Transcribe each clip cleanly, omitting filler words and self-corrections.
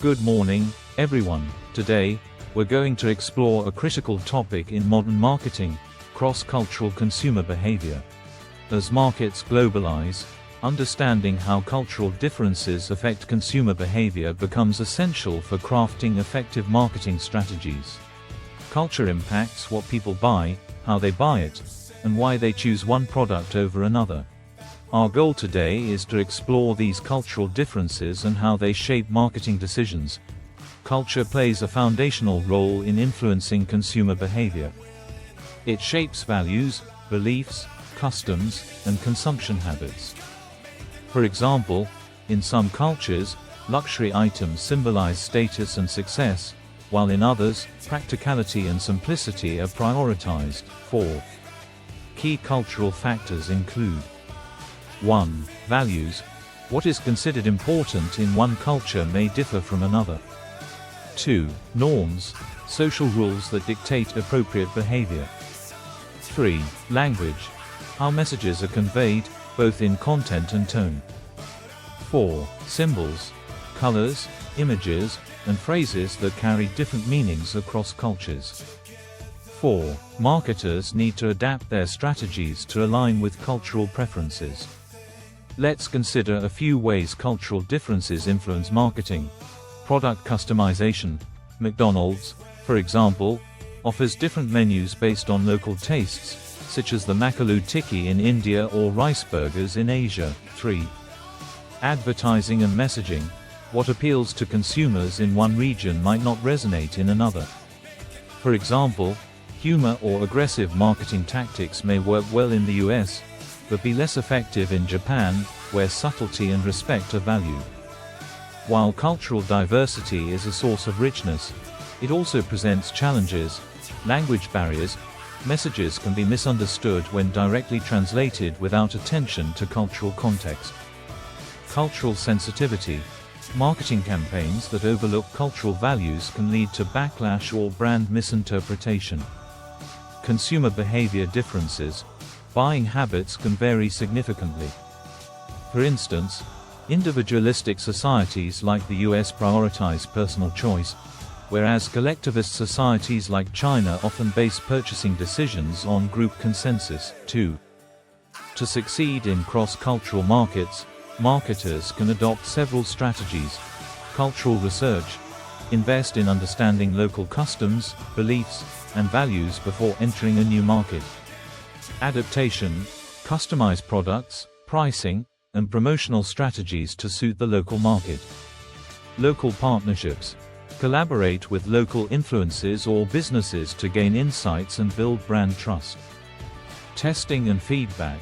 Good morning, everyone. Today, we're going to explore a critical topic in modern marketing: cross-cultural consumer behavior. As markets globalize, understanding how cultural differences affect consumer behavior becomes essential for crafting effective marketing strategies. Culture impacts what people buy, how they buy it, and why they choose one product over another. Our goal today is to explore these cultural differences and how they shape marketing decisions. Culture plays a foundational role in influencing consumer behavior. It shapes values, beliefs, customs, and consumption habits. For example, in some cultures, luxury items symbolize status and success, while in others, practicality and simplicity are prioritized. 4. Key cultural factors include: 1. Values. What is considered important in one culture may differ from another. 2. Norms. Social rules that dictate appropriate behavior. 3. Language. How messages are conveyed, both in content and tone. 4. Symbols. Colors, images, and phrases that carry different meanings across cultures. 4. Marketers need to adapt their strategies to align with cultural preferences. Let's consider a few ways cultural differences influence marketing. Product customization. McDonald's, for example, offers different menus based on local tastes, such as the Makaloo Tikki in India or rice burgers in Asia. 3. Advertising and messaging. What appeals to consumers in one region might not resonate in another. For example, humor or aggressive marketing tactics may work well in the US, but be less effective in Japan, where subtlety and respect are valued. While cultural diversity is a source of richness, it also presents challenges. Language barriers. Messages can be misunderstood when directly translated without attention to cultural context. Cultural sensitivity. Marketing campaigns that overlook cultural values can lead to backlash or brand misinterpretation. Consumer behavior differences. Buying habits can vary significantly. For instance, individualistic societies like the US prioritize personal choice, whereas collectivist societies like China often base purchasing decisions on group consensus. 2. To succeed in cross-cultural markets, marketers can adopt several strategies. Cultural research. Invest in understanding local customs, beliefs, and values before entering a new market. Adaptation. Customize products, pricing, and promotional strategies to suit the local market. Local partnerships. Collaborate with local influencers or businesses to gain insights and build brand trust. Testing and feedback.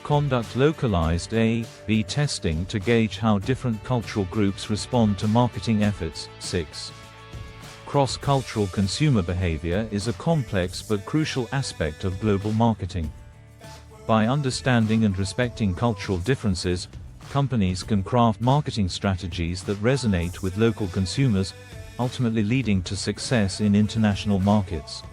Conduct localized A/B testing to gauge how different cultural groups respond to marketing efforts. 6. Cross-cultural consumer behavior is a complex but crucial aspect of global marketing. By understanding and respecting cultural differences, companies can craft marketing strategies that resonate with local consumers, ultimately leading to success in international markets.